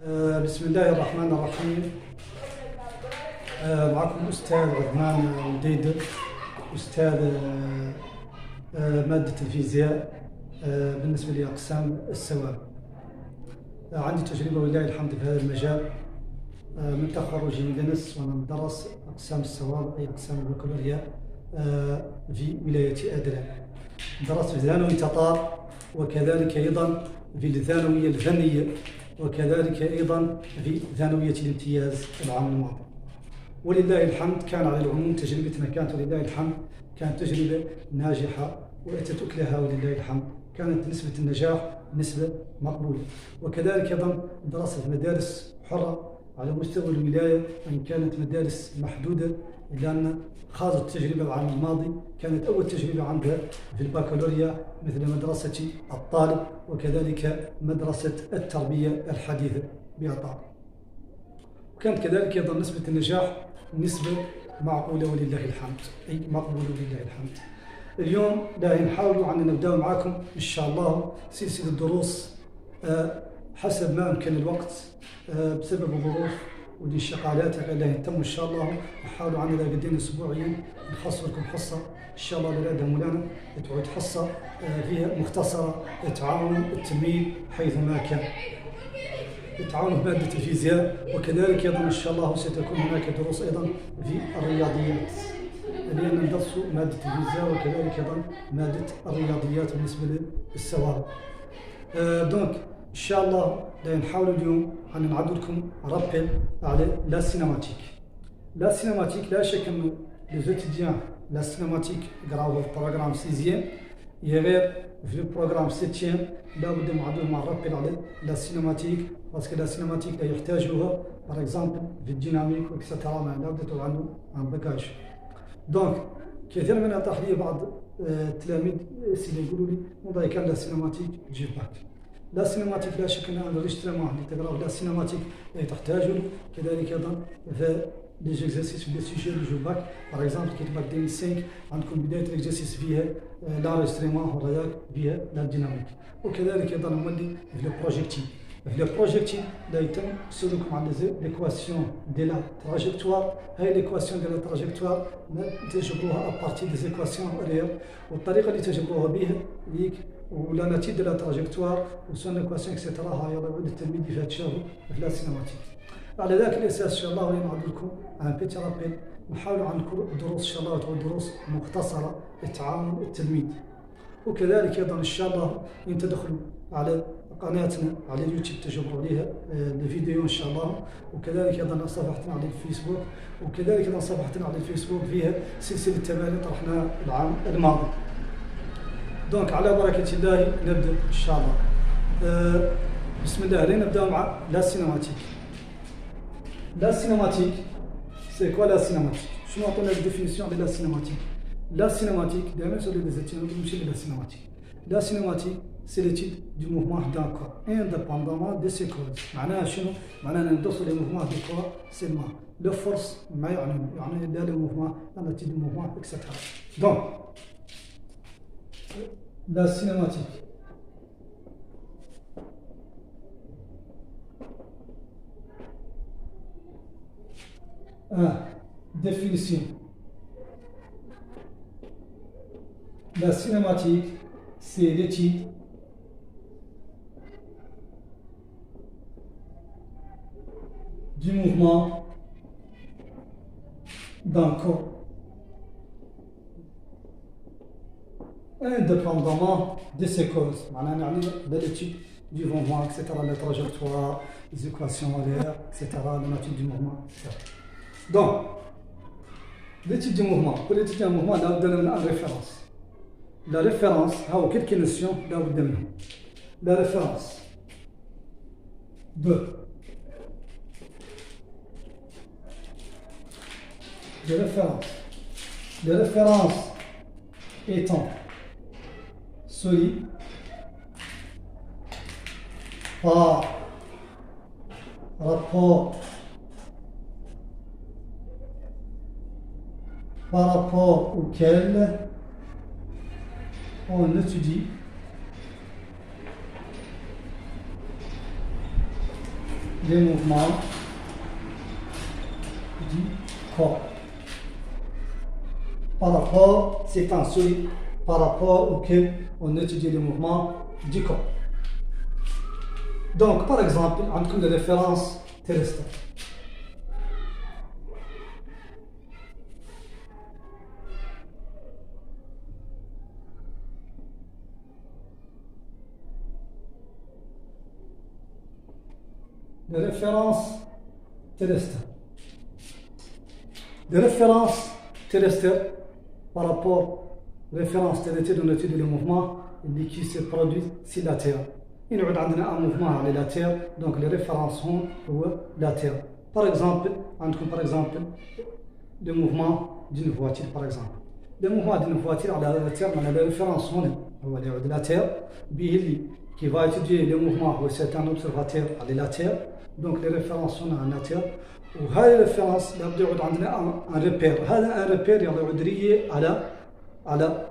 بسم الله الرحمن الرحيم. معكم أستاذ عثمان وديد، أستاذ مادة الفيزياء بالنسبة لأقسام السواد. عندي تجربة ولله الحمد في هذا المجال من تخرجي من دنس، وأنا مدرس أقسام السواد أي أقسام البكالوريا في ولاية أدران. درست في ثانوي تطار، وكذلك أيضا في الثانوية الفنية، وكذلك أيضا في ثانوية الامتياز العام الماضي. ولله الحمد كان على العموم تجربتنا كانت ولله الحمد كانت تجربة ناجحة وأتت أكلها ولله الحمد. كانت نسبة النجاح نسبة مقبولة، وكذلك أيضا دراسة مدارس حرة على مستوى الولاية، وإن كانت مدارس محدودة، لأن خاضت التجربة العام الماضي كانت أول تجربة عندها في البكالوريا مثل مدرسة الطالب، وكذلك مدرسة التربية الحديثة بأطار. وكانت كذلك أيضا نسبة النجاح نسبة معقولة ولله الحمد، أي مقبولة ولله الحمد. اليوم نحاول أن نبدأ معكم إن شاء الله سلسلة دروس حسب ما أمكن الوقت بسبب الظروف والانشغالات اللي يتم إن شاء الله. نحاول عن قدين أسبوعيا نخصص لكم حصة إن شاء الله للأداء مولانا، تعود حصة فيها مختصرة تعاون التلميذ حيثما كان، تعاون في مادة الفيزياء، وكذلك أيضا إن شاء الله ستكون هناك دروس أيضا في الرياضيات، لأن ندرس مادة الفيزياء وكذلك أيضا مادة الرياضيات بالنسبة للسواد. دونك إن شاء الله نحاول اليوم أن نعد لكم رابيل على لا سينماتيك. لا سينماتيك لا شك أنه les étudiants la cinématique grave au programme 6e يغير في البروغرام 7e لابد معدل مع الرابيل على لا سينماتيك، باسكو لا سينماتيك لا يحتاجها باغ اكزومبل في الديناميك وكسترا، ما لابد عنده ان باكاج. دونك كثير من اطرح لي بعض التلاميذ يقولوا لي والله كان لا سينماتيك تجيب باك. لا سينماتيك لا شك انها انريجسترمون اللي تقرا لا سينماتيك تحتاج له، كذلك ايضا في لي زيكزارسيس في لي سوجي اللي جو باك. باغ اكزومبل كي تباك 2005 عندكم بدايه الاكزارسيس فيها لانريجسترمون ولا فيها لا ديناميك، وكذلك ايضا نولي في لو بروجيكتيل. في لو سلوكم على ليكواسيون دي لا تراجيكتوار. هاي ليكواسيون دي لا تراجيكتوار تجبروها ابارتي دي زيكواسيون ريال، والطريقه اللي تجبروها بها ليك ولا نتيجه دي لا تراجيكتوار وسون ليكواسيون اكسيتيرا. هاي يعود التلميذ اللي تشافوا في لا سينماتيك. على ذاك الاساس ان شاء الله نعود لكم ان بيتي رابيل، نحاولوا عندكم دروس ان شاء الله تكون دروس مختصره لتعاون التلميذ، وكذلك ايضا ان شاء الله ان تدخلوا على قناتنا على اليوتيوب تجبروا عليها الفيديو ان شاء الله، وكذلك ايضا صفحتنا على الفيسبوك، وكذلك ايضا صفحتنا على الفيسبوك فيها سلسله تمارين طرحناها العام الماضي. دونك على بركه الله نبدا ان شاء الله. بسم الله. نبدا مع لا سينماتيك. لا سينماتيك سي كوا لا سينماتيك؟ شنو عطونا الديفينيسيون ديال لا سينماتيك؟ لا سينماتيك دائما سولي لي زيتيون ماشي لا سينماتيك. لا سينماتيك سي ليتيد دو موفمون دان كور انديبوندامون دي سي كوز. معناها شنو؟ معناها ندرسوا لي موفمون دو كور سيلمون لو فورس ما يعني لا لو موفمون لا نتيجه موفمون اكسترا. دونك لا سينماتيك définition. La cinématique, c'est l'étude du mouvement d'un corps indépendamment de ses causes. معناها l'étude du mouvement, etc., la trajectoire, les équations horaires, etc., la nature du mouvement, etc. Donc, l'étude du mouvement. Pour l'étude du mouvement, là, vous donnez une référence. La référence, il y a quelques notions, là, vous donnez. La référence de référence. Les références étant solides par rapport auquel on étudie des mouvements du corps. Par rapport, c'est un celui par rapport auquel on étudie les mouvements du corps. Donc, par exemple, entre les références terrestres. Les références terrestres. Les références terrestres par rapport aux références terrestres on étudie le mouvement qui se produit sur la Terre. Il y a un mouvement sur la Terre, donc les références sont la Terre. Par exemple, le mouvement d'une voiture, par exemple. Le mouvement d'une voiture à la Terre, on a les références sont de la Terre, qui va étudier le mouvement, c'est un observateur à la Terre. Donc les références sont à la Terre. وهذه الريفرنس لابد يعود عندنا ان ريبير هذا ان ريبير يعود لي على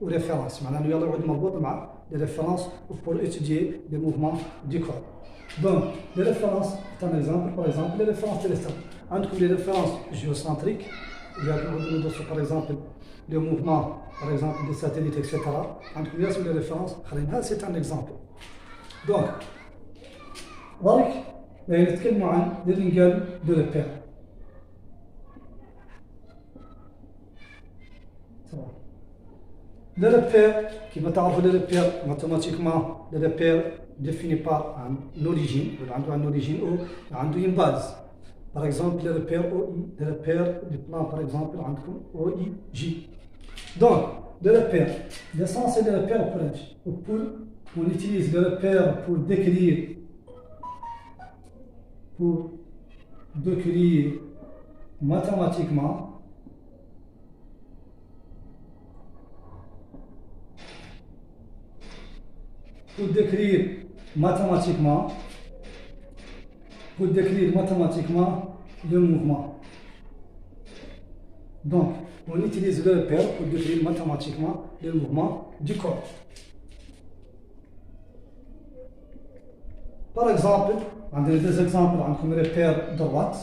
ريفرنس معناه يلا يعود مربوط مع لي ريفرنس pour étudier les mouvements du corps. Donc les références c'est un exemple par exemple les références terrestres عندكم les références géocentriques il y a par exemple le mouvement par exemple des satellites etc. عندكم ياسم les références هذا c'est un exemple. Donc ذلك نتكلم عن لينجل دو ريبير. Le repère, qui va تعرفوا le repère mathématiquement, le repère défini par une origine, une origine ou une base. Par exemple, le repère OI, le repère du plan par exemple, OIJ. Donc, le repère, l'essence c'est le repère on utilise le repère pour décrire mathématiquement pour décrire mathématiquement le mouvement. Donc, on utilise le repère pour décrire mathématiquement le mouvement du corps. Par exemple, on a des exemples, on a un repère droite,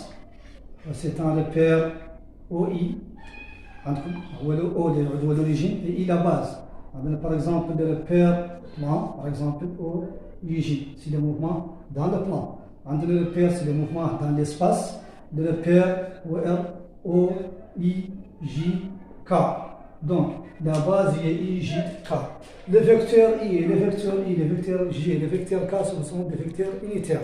c'est un repère OI, où l'origine et I la base. On a par exemple des repères plan, par exemple OIJ, c'est le mouvement dans le plan. On a le repère, c'est le mouvement dans l'espace, le repère OIJK. Donc, la base est IJK. Le vecteur I, le vecteur I, le vecteur J et le vecteur K ce sont des vecteurs unitaires.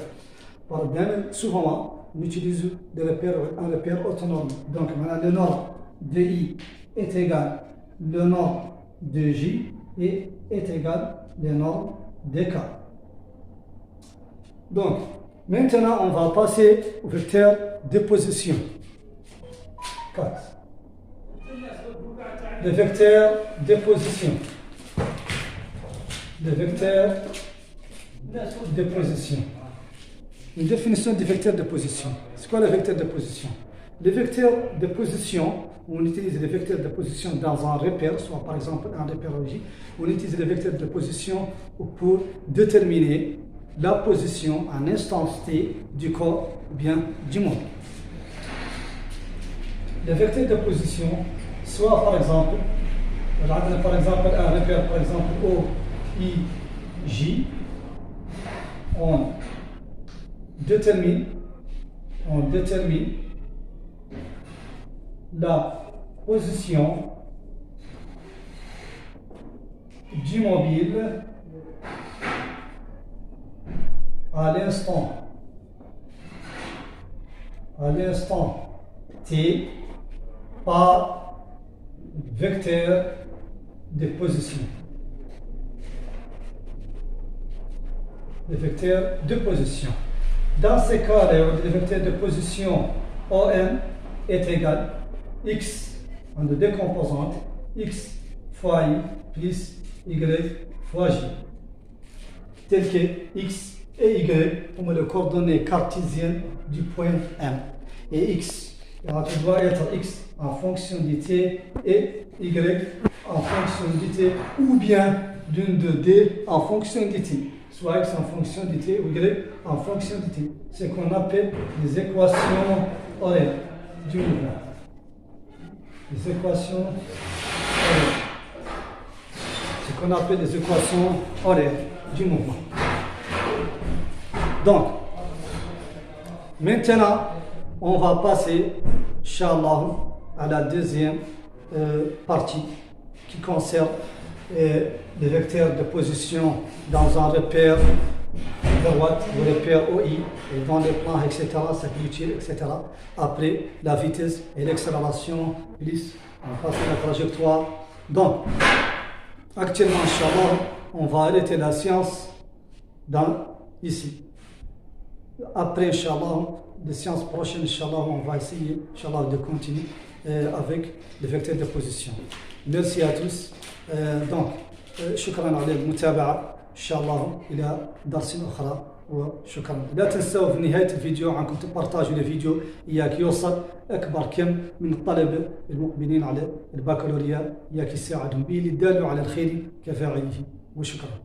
Par bien souvent, on utilise un repère autonome. Donc, le norme de I est égal le norme de J et est égal le norme de K. Donc, maintenant, on va passer au vecteur de position. 4. Le vecteur de position. Le vecteur de position. Une définition du vecteur de position. C'est quoi le vecteur de position? Le vecteur de position, on utilise le vecteur de position dans un repère, soit par exemple un repère logique. On utilise le vecteur de position pour déterminer la position à un instant T du corps ou bien du monde. Le vecteur de position, soit par exemple un repère par exemple OIJ, on détermine la position du mobile à l'instant T par vecteur de position. Le vecteur de position. Dans ce cas, le vecteur de position OM est égal x en deux composantes, x fois y plus y fois j. Tel que x et y comme les coordonnées cartésiennes du point M. Et x doit être x en fonction de t et y en fonction de t ou bien d'une de d en fonction de t. soit x en fonction de t ou y en fonction de t. C'est ce qu'on appelle les équations horaires du mouvement. Les équations horaires. Ce qu'on appelle les équations horaires du mouvement. Donc, maintenant, on va passer, Inch'Allah, à la deuxième partie qui concerne les vecteurs de position dans un repère droite, le repère OI, et dans les plans, etc., ça utile, etc. Après, la vitesse et l'accélération, plus, on passe à la trajectoire. Donc, actuellement, Inch'Allah, on va arrêter la science ici. Après, Inch'Allah, les séances prochaines, Inch'Allah, on va essayer, Inch'Allah, de continuer avec les vecteurs de position. Merci à tous. Donc, شكرا على المتابعة. إن شاء الله إلى درس أخرى وشكرا. لا تنسوا في نهاية الفيديو عنكم تبارتاجوا الفيديو إياك يوصل أكبر كم من الطلبة المقبلين على البكالوريا إياك يساعدهم به للدال على الخير كفاعله وشكرا.